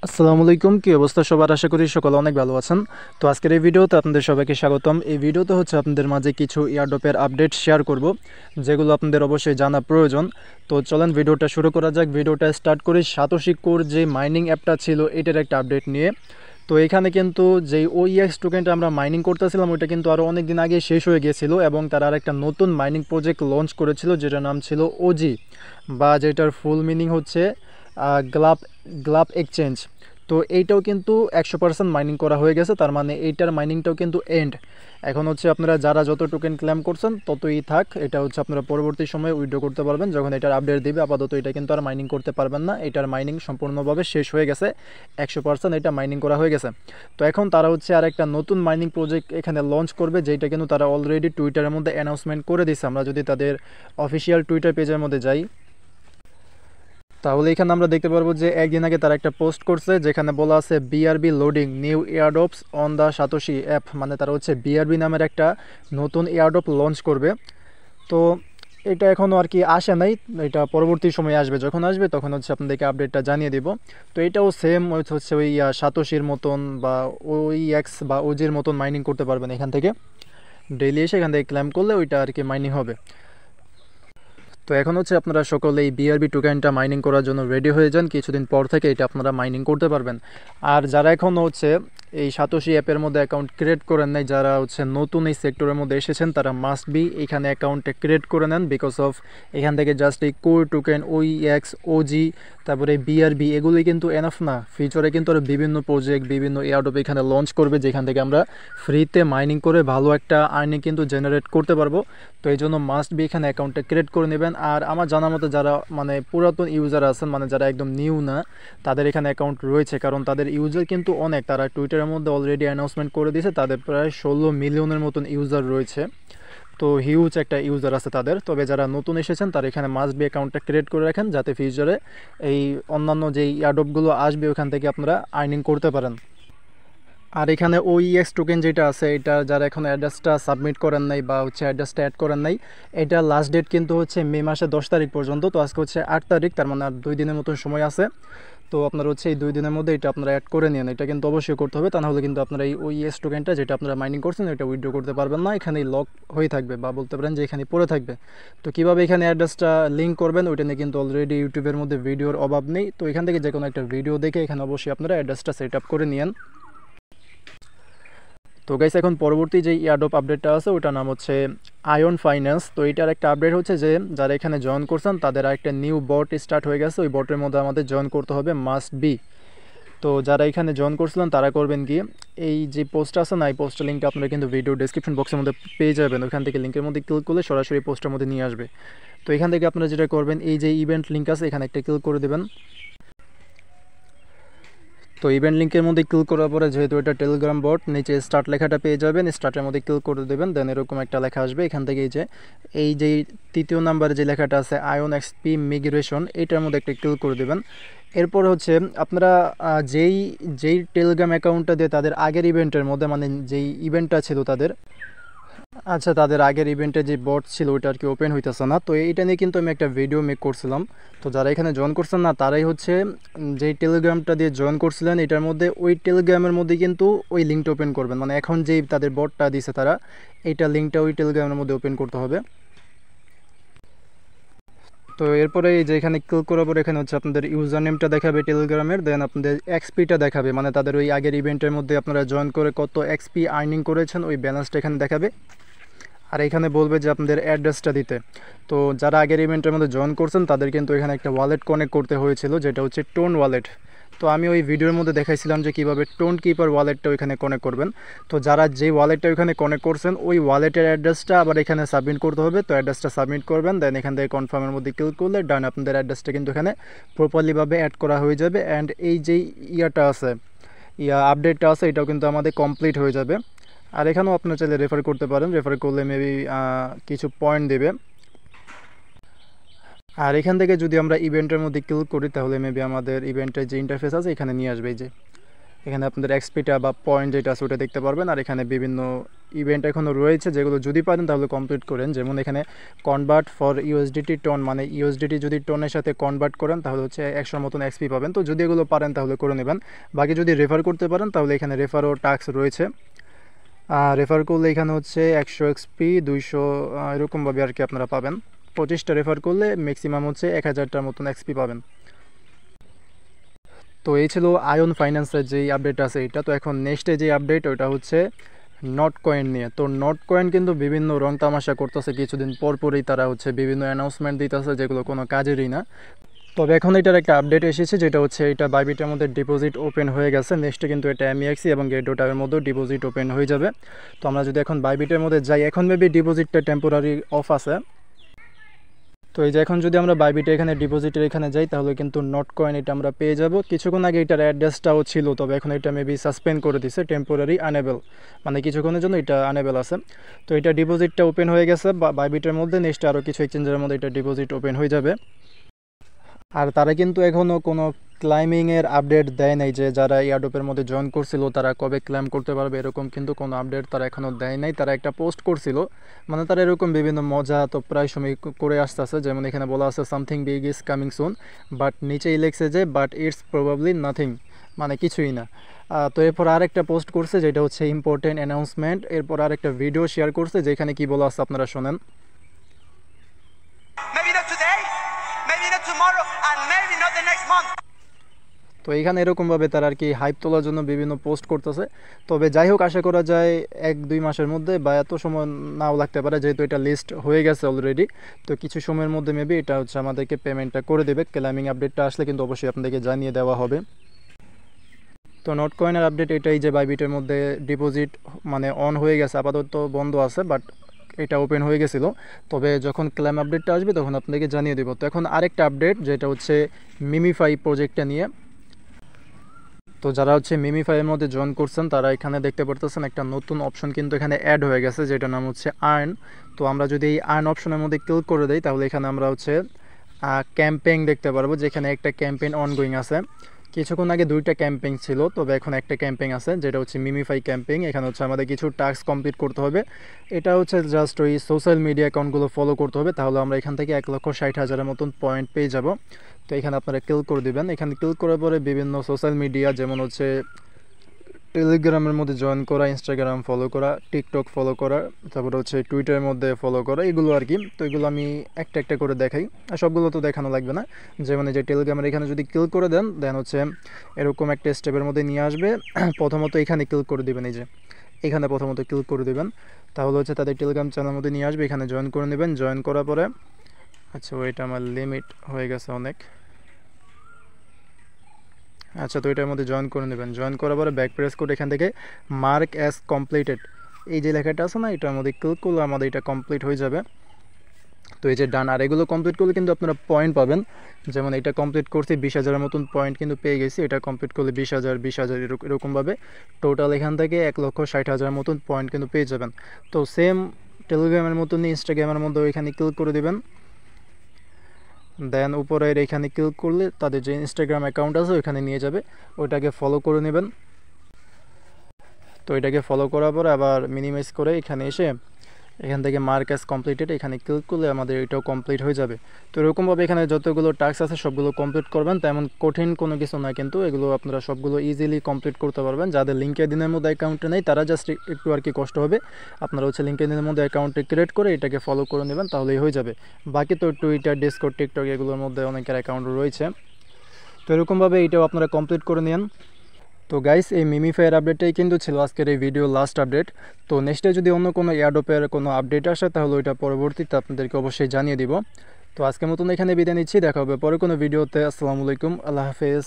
আসসালামু আলাইকুম, কি অবস্থা সবার? আশা করি সকলে অনেক ভালো আছেন। তো আজকের এই ভিডিওতে আপনাদের সবাইকে স্বাগতম। এই ভিডিওতে হচ্ছে আপনাদের মাঝে কিছু এয়ারড্রপের আপডেট শেয়ার করব, যেগুলো আপনাদের অবশ্যই জানা প্রয়োজন। তো চলেন ভিডিওটা শুরু করা যাক। ভিডিওটা স্টার্ট করি সাতোশি কোর যে মাইনিং অ্যাপটা ছিল এটার একটা আপডেট নিয়ে। তো এখানে কিন্তু যেই ওইএক্স টোকেনটা আমরা মাইনিং করতেছিলাম ওইটা কিন্তু আরও অনেক দিন আগে শেষ হয়ে গিয়েছিল, এবং তারা আর একটা নতুন মাইনিং প্রজেক্ট লঞ্চ করেছিল যেটার নাম ছিল ওজি, বা যেটার ফুল মিনিং হচ্ছে গ্লাব গ্লাব এক্সচেঞ্জ। তো এইটাও কিন্তু 100% মাইনিং করা হয়ে গেছে, তার মানে এইটার মাইনিংটাও কিন্তু এন্ড। এখন হচ্ছে আপনারা যারা যত টোকেন ক্লেম করছেন ততই থাক, এটা হচ্ছে আপনারা পরবর্তী সময়ে উইথড্র করতে পারবেন যখন এটার আপডেট দিবে। আপাতত এটা কিন্তু আর মাইনিং করতে পারবেন না, এটার মাইনিং সম্পূর্ণভাবে শেষ হয়ে গেছে, 100% এটা মাইনিং করা হয়ে গেছে। তো এখন তারা হচ্ছে আর একটা নতুন মাইনিং প্রজেক্ট এখানে লঞ্চ করবে, যেটা কিন্তু তারা অলরেডি টুইটারের মধ্যে অ্যানাউন্সমেন্ট করে দিয়েছে। আমরা যদি তাদের অফিসিয়াল টুইটার পেজের মধ্যে যাই, তাহলে এখানে আমরা দেখতে পারবো যে একদিন আগে তারা একটা পোস্ট করছে যেখানে বলা আছে BRB loading new airdrops on the satoshi app, মানে তারা হচ্ছে বিআরবি নামের একটা নতুন এয়ারড্রপ লঞ্চ করবে। তো এটা এখনও আর কি আসে নাই, এটা পরবর্তী সময়ে আসবে, যখন আসবে তখন হচ্ছে আপনাদেরকে আপডেটটা জানিয়ে দিব। তো এটাও সেম হচ্ছে ওই সাতোশির মতন বা ওই এক্স বা ওজির মতন মাইনিং করতে পারবেন এখান থেকে, ডেইলি এসে এখান থেকে ক্লেম করলে ওইটা আর কি মাইনিং হবে। তো এখন হচ্ছে আপনারা সকলে এই বিআরবি টোকেনটা মাইনিং করার জন্য রেডি হয়ে যান, কিছুদিন পর থেকে এটা আপনারা মাইনিং করতে পারবেন। আর যারা এখনও হচ্ছে এই সাতোশি অ্যাপের মধ্যে অ্যাকাউন্ট ক্রিয়েট করেন নাই, যারা হচ্ছে নতুন এই সেক্টরের মধ্যে এসেছেন, তারা মাস্ট বি এখানে অ্যাকাউন্টে ক্রিয়েট করে নেন, বিকজ অফ এখান থেকে জাস্ট এই কোর টোকেন ওই এক্স ওজি তারপরে বিআরবি এগুলোই কিন্তু এনাফ না। ফিউচারে কিন্তু আরও বিভিন্ন প্রজেক্ট বিভিন্ন এয়ারড্রপ এখানে লঞ্চ করবে, যেখান থেকে আমরা ফ্রিতে মাইনিং করে ভালো একটা আর্নিং কিন্তু জেনারেট করতে পারবো। তো এই জন্য মাস্ট বি এখানে অ্যাকাউন্টটা ক্রিয়েট করে নেবেন। আর আমার জানা মতো যারা মানে পুরাতন ইউজার আছেন, মানে যারা একদম নিউ না, তাদের এখানে অ্যাকাউন্ট রয়েছে, কারণ তাদের ইউজার কিন্তু অনেক। তারা টুইটারের মধ্যে অলরেডি অ্যানাউন্সমেন্ট করে দিয়েছে তাদের প্রায় 16 মিলিয়নের মতন ইউজার রয়েছে। তো হিউজ একটা ইউজার আছে তাদের। তবে যারা নতুন এসেছেন তারা এখানে মাস্ট বি অ্যাকাউন্টটা ক্রিয়েট করে রাখেন, যাতে ফিউচারে এই অন্যান্য যেই এয়ারড্রপগুলো আসবে ওখান থেকে আপনারা আর্নিং করতে পারেন। আর এখানে ওইএক্স টোকেন যেটা আছে, এটা যারা এখন অ্যাড্রেসটা সাবমিট করেন নাই বা হচ্ছে অ্যাড্রেসটা অ্যাড করেন নাই, এটা লাস্ট ডেট কিন্তু হচ্ছে মে মাসে 10 তারিখ পর্যন্ত। তো আজকে হচ্ছে 8 তারিখ, তার মানে আর 2 দিনের মতন সময় আছে। তো আপনারা হচ্ছে এই 2 দিনের মধ্যে এটা আপনারা অ্যাড করে নিন, এটা কিন্তু অবশ্যই করতে হবে, তা নাহলে কিন্তু আপনারা এই ওইএক্স টোকেনটা যেটা আপনারা মাইনিং করছেন এটা উইথড্র করতে পারবেন না, এখানেই লক হয়ে থাকবে বা বলতে পারেন যে এখানে পড়ে থাকবে। তো কীভাবে এখানে অ্যাড্রেসটা লিঙ্ক করবেন ওইটা নিয়ে কিন্তু অলরেডি ইউটিউবের মধ্যে ভিডিওর অভাব নেই। তো এখান থেকে যে কোনো একটা ভিডিও দেখে এখানে অবশ্যই আপনারা অ্যাড্রেসটা সেট আপ করে নিন। তো গাইস, এখন পরবর্তী যে এয়ারড্রপ আপডেটটা আছে ওটার নাম হচ্ছে আয়ন ফাইন্যান্স। তো এটার একটা আপডেট হচ্ছে যে যারা এখানে জয়েন করছেন তাদের একটা নিউ বট স্টার্ট হয়ে গেছে, ওই বটের মধ্যে আমাদের জয়েন করতে হবে মাস্ট বি। তো যারা এখানে জয়েন করছিলেন তারা করবেন কি, এই যে পোস্ট আছে না, এই পোস্টের লিঙ্কটা আপনারা কিন্তু ভিডিও ডেসক্রিপশন বক্সের মধ্যে পেয়ে যাবেন, ওখান থেকে লিঙ্কের মধ্যে ক্লিক করলে সরাসরি পোস্টের মধ্যে নিয়ে আসবে। তো এখান থেকে আপনারা যেটা করবেন, এই যে ইভেন্ট লিঙ্ক আছে এখানে একটা ক্লিক করে দেবেন। তো ইভেন্ট লিঙ্কের মধ্যে ক্লিক করার পরে যেহেতু এটা টেলিগ্রাম বট, নিচে স্টার্ট লেখাটা পেয়ে যাবেন, স্টার্টের মধ্যে ক্লিক করে দেবেন, দেন এরকম একটা লেখা আসবে। এখান থেকে এই যে তৃতীয় নাম্বারে যে লেখাটা আছে আয়ন এক্সপি মিগ্রেশন, এইটার মধ্যে একটা ক্লিক করে দেবেন। এরপর হচ্ছে আপনারা যেই যেই টেলিগ্রাম অ্যাকাউন্টটা দিয়ে তাদের আগের ইভেন্টের মধ্যে, মানে যেই ইভেন্টটা ছিল তাদের, আচ্ছা তাদের আগের ইভেন্টে যে বট ছিল ওইটা আর কি ওপেন হইতেছে না। তো এইটা নিয়ে কিন্তু আমি একটা ভিডিও মেক করছিলাম। তো যারা এখানে জয়েন করছেন না তারাই হচ্ছে যেই টেলিগ্রামটা দিয়ে জয়েন করছিলেন এটার মধ্যে ওই টেলিগ্রামের মধ্যে কিন্তু ওই লিঙ্কটা ওপেন করবেন, মানে এখন যেই তাদের বটটা দিছে তারা, এইটা লিঙ্কটা ওই টেলিগ্রামের মধ্যে ওপেন করতে হবে। তো এরপরে এই যে এখানে ক্লিক করার পর এখানে হচ্ছে আপনাদের ইউজার নেমটা দেখাবে টেলিগ্রামের, দেন আপনাদের এক্সপিটা দেখাবে, মানে তাদের ওই আগের ইভেন্টের মধ্যে আপনারা জয়েন করে কত এক্সপি আর্নিং করেছেন ওই ব্যালেন্সটা এখানে দেখাবে। আর এখানে বলবে যে আপনাদের অ্যাড্রেসটা দিতে। তো যারা আগের ইভেন্টের মধ্যে জয়েন করছেন তাদের কিন্তু এখানে একটা ওয়ালেট কানেক্ট করতে হয়েছিল, যেটা হচ্ছে টোন ওয়ালেট। তো আমি ওই ভিডিওর মধ্যে দেখাইছিলাম যে কীভাবে টোন কিপার ওয়ালেটটা ওইখানে কানেক্ট করবেন। তো যারা যে ওয়ালেটটা ওইখানে কানেক্ট করছেন ওই ওয়ালেটের অ্যাড্রেসটা আবার এখানে সাবমিট করতে হবে। তো অ্যাড্রেসটা সাবমিট করবেন, দেন এখান থেকে কনফার্মের মধ্যে ক্লিক করলে ডান, আপনাদের অ্যাড্রেসটা কিন্তু এখানে প্রপারলিভাবে অ্যাড করা হয়ে যাবে। অ্যান্ড এই যেই ইয়াটা আছে, আপডেটটা আছে, এটাও কিন্তু আমাদের কমপ্লিট হয়ে যাবে। আর এখানেও আপনারা চাইলে রেফার করতে পারেন, রেফার করলে মেবি কিছু পয়েন্ট দেবে। আর এখান থেকে যদি আমরা ইভেন্টের মধ্যে ক্লিক করি তাহলে মেবি আমাদের ইভেন্টের যে ইন্টারফেস আছে এখানে নিয়ে আসবে, এই যে এখানে আপনাদের এক্সপিটা বা পয়েন্ট যেটা আছে ওটা দেখতে পারবেন। আর এখানে বিভিন্ন ইভেন্ট এখনও রয়েছে যেগুলো যদি পারেন তাহলে কমপ্লিট করেন। যেমন এখানে কনভার্ট ফর ইউএসডিটি টোন, মানে ইউএসডিটি যদি টোনের সাথে কনভার্ট করেন তাহলে হচ্ছে 100 মতন এক্সপি পাবেন। তো যদি এগুলো পারেন তাহলে করে নেবেন। বাকি যদি রেফার করতে পারেন তাহলে এখানে রেফারও টাস্ক রয়েছে। রেফার করলে এখানে হচ্ছে 100 এক্সপি 200 এরকমভাবে আর কি আপনারা পাবেন। 25টা রেফার করলে ম্যাক্সিমাম হচ্ছে 1000টার মতন এক্সপি পাবেন। তো এই ছিল আয়ন ফাইন্যান্সের যেই আপডেট আছে এটা। তো এখন নেক্সটে যে আপডেট ওটা হচ্ছে নট কয়েন নিয়ে। তো নট কয়েন কিন্তু বিভিন্ন রং তামাশা করতেছে, কিছুদিন পরপরই তারা হচ্ছে বিভিন্ন অ্যানাউন্সমেন্ট দিতেছে যেগুলো কোনো কাজেরই না। তবে এখন এটার একটা আপডেট এসেছে যেটা হচ্ছে এটা বাইবিটের মধ্যে ডিপোজিট ওপেন হয়ে গেছে। নেক্সটে কিন্তু এটা এমইএক্সি এবং গেটডোটার মধ্যেও ডিপোজিট ওপেন হয়ে যাবে। তো আমরা যদি এখন বাইবিটের মধ্যে যাই, এখন মেবি ডিপোজিটটা টেম্পোরারি অফ আছে। তো এই যে এখন যদি আমরা বাইবিটে এখানে ডিপোজিটের এখানে যাই তাহলে কিন্তু নট কয়েন এটা আমরা পেয়ে যাব। কিছুক্ষণ আগে এটার অ্যাড্রেসটাও ছিল, তবে এখন এটা মেবি সাসপেন্ড করে দিছে, টেম্পোরারি আনেবল, মানে কিছুক্ষণের জন্য এটা আনেবল আছে। তো এটা ডিপোজিটটা ওপেন হয়ে গেছে বাইবিটের মধ্যে। নেক্সট আরও কিছু এক্সচেঞ্জের মধ্যে এটা ডিপোজিট ওপেন হয়ে যাবে। আর তারা কিন্তু এখনও কোনো ক্লাইমিংয়ের আপডেট দেয় নাই, যে যারা এয়ারড্রপের মধ্যে জয়েন করছিল তারা কবে ক্লাইম করতে পারবে এরকম কিন্তু কোনো আপডেট তারা এখনও দেয় নাই। তারা একটা পোস্ট করছিল, মানে তারা এরকম বিভিন্ন মজা তো প্রায় সময় করে আসতেছে। যেমন এখানে বলা আছে something big is coming soon, but নিচেই লেখছে যে বাট ইটস প্রবাবলি নাথিং, মানে কিছুই না। তো এরপর আরেকটা পোস্ট করছে যেটা হচ্ছে ইম্পর্টেন্ট অ্যানাউন্সমেন্ট। এরপর আরেকটা ভিডিও শেয়ার করছে যেখানে কি বলা আছে আপনারা শোনেন। তো এইখানে এরকমভাবে তারা আর কি হাইপ তোলার জন্য বিভিন্ন পোস্ট করতেছে। তবে যাই হোক, আশা করা যায় 1-2 মাসের মধ্যে, বা এত সময় নাও লাগতে পারে যেহেতু এটা লিস্ট হয়ে গেছে অলরেডি। তো কিছু সময়ের মধ্যে মেবি এটা হচ্ছে আমাদেরকে পেমেন্টটা করে দেবে। ক্লাইমিং আপডেটটা আসলে কিন্তু অবশ্যই আপনাদেরকে জানিয়ে দেওয়া হবে। তো নট কয়েনের আপডেট এটাই যে বাইবিটের মধ্যে ডিপোজিট মানে অন হয়ে গেছে, আপাতত বন্ধ আছে, বাট এটা ওপেন হয়ে গেছিলো। তবে যখন ক্লেম আপডেটটা আসবে তখন আপনাদেরকে জানিয়ে দেবো। তো এখন আরেকটা আপডেট যেটা হচ্ছে মিমিফাই প্রজেক্টটা নিয়ে। তো যারা হচ্ছে মিমিফাইয়ের মধ্যে জয়েন করছেন তারা এখানে দেখতে পারতেছেন একটা নতুন অপশন কিন্তু এখানে অ্যাড হয়ে গেছে যেটার নাম হচ্ছে আর্ন। তো আমরা যদি এই আর্ন অপশনের মধ্যে ক্লিক করে দিই তাহলে এখানে আমরা হচ্ছে ক্যাম্পেইন দেখতে পারবো, যেখানে একটা ক্যাম্পেইন অনগোয়িং আছে। কিছুক্ষণ আগে 2টা ক্যাম্পেইন ছিল, তবে এখন একটা ক্যাম্পেইন আছে যেটা হচ্ছে মিমিফাই ক্যাম্পেইন। এখানে হচ্ছে আমাদের কিছু টাস্ক কমপ্লিট করতে হবে। এটা হচ্ছে জাস্ট ওই সোশ্যাল মিডিয়া অ্যাকাউন্টগুলো ফলো করতে হবে, তাহলে আমরা এখান থেকে 1,60,000-এর মতন পয়েন্ট পেয়ে যাব। তো এখানে আপনারা ক্লিক করে দেবেন। এখানে ক্লিক করার পরে বিভিন্ন সোশ্যাল মিডিয়া যেমন হচ্ছে টেলিগ্রামের মধ্যে জয়েন করা, ইনস্টাগ্রাম ফলো করা, টিকটক ফলো করা, তারপরে হচ্ছে টুইটারের মধ্যে ফলো করা, এগুলো আর কি। তো এগুলো আমি একটা একটা করে দেখাই, আর সবগুলো তো দেখানো লাগবে না। যেমন যে টেলিগ্রামের এখানে যদি ক্লিক করে দেন হচ্ছে এরকম একটা স্টেপের মধ্যে নিয়ে আসবে। প্রথমত এখানে ক্লিক করে দেবেন, এই যে এখানে প্রথমত ক্লিক করে দেবেন, তাহলে হচ্ছে তাদের টেলিগ্রাম চ্যানেলের মধ্যে নিয়ে আসবে। এখানে জয়েন করে নেবেন। জয়েন করার পরে আচ্ছা ওইটা আমার লিমিট হয়ে গেছে অনেক। আচ্ছা, তো এটার মধ্যে জয়েন করে নেবেন। জয়েন করার পরে ব্যাক প্রেস করে এখান থেকে মার্ক অ্যাজ কমপ্লিটেড এই যে লেখাটা আছে না, এটার মধ্যে ক্লিক করলে আমাদের এটা কমপ্লিট হয়ে যাবে। তো এই যে ডান। আর এগুলো কমপ্লিট করলে কিন্তু আপনারা পয়েন্ট পাবেন। যেমন এটা কমপ্লিট করছি 20,000-এর মতন পয়েন্ট কিন্তু পেয়ে গেছি। এটা কমপ্লিট করলে 20,000 এরকমভাবে টোটাল এখান থেকে 1,60,000-এর মতন পয়েন্ট কিন্তু পেয়ে যাবেন। তো সেম টেলিগ্রামের মতনই ইনস্টাগ্রামের মধ্যে এখানে ক্লিক করে দেবেন। দেন উপরের এখানে ক্লিক করলে তাদের যে ইনস্টাগ্রাম অ্যাকাউন্ট আছে ওইখানে নিয়ে যাবে, ওইটাকে ফলো করে নেবেন। তো এটাকে ফলো করার পর আবার মিনিমাইজ করে এখানে এসে এখান থেকে মার্ক অ্যাজ কমপ্লিটেড এখানে ক্লিক করলে আমাদের এটাও কমপ্লিট হয়ে যাবে। তো এরকমভাবে এখানে যতগুলো টাস্ক আছে সবগুলো কমপ্লিট করবেন, তেমন কঠিন কোনো কিছু না, কিন্তু এগুলো আপনারা সবগুলো ইজিলি কমপ্লিট করতে পারবেন। যাদের লিঙ্কডিনের মধ্যে অ্যাকাউন্টে নেই তারা জাস্ট একটু আর কি কষ্ট হবে। আপনারা হচ্ছে লিঙ্কডিনের মধ্যে অ্যাকাউন্টে ক্রিয়েট করে এটাকে ফলো করে নেবেন, তাহলেই হয়ে যাবে। বাকি তো টুইটার, ডিসকর্ড, টিকটক এগুলোর মধ্যে অনেকের অ্যাকাউন্ট রয়েছে। তো এরকমভাবে এটাও আপনারা কমপ্লিট করে নেন। তো গাইস, এই মিমিফাইয়ের আপডেটটাই কিন্তু ছিল আজকের এই ভিডিও লাস্ট আপডেট। তো নেক্সটে যদি অন্য কোনো এয়ারড্রপের কোনো আপডেট আসে তাহলে ওইটা পরবর্তীতে আপনাদেরকে অবশ্যই জানিয়ে দিব। তো আজকের মতন এখানে বিদায় নিচ্ছি, দেখা হবে পরে কোনো ভিডিওতে। আসসালামু আলাইকুম, আল্লাহ হাফেজ।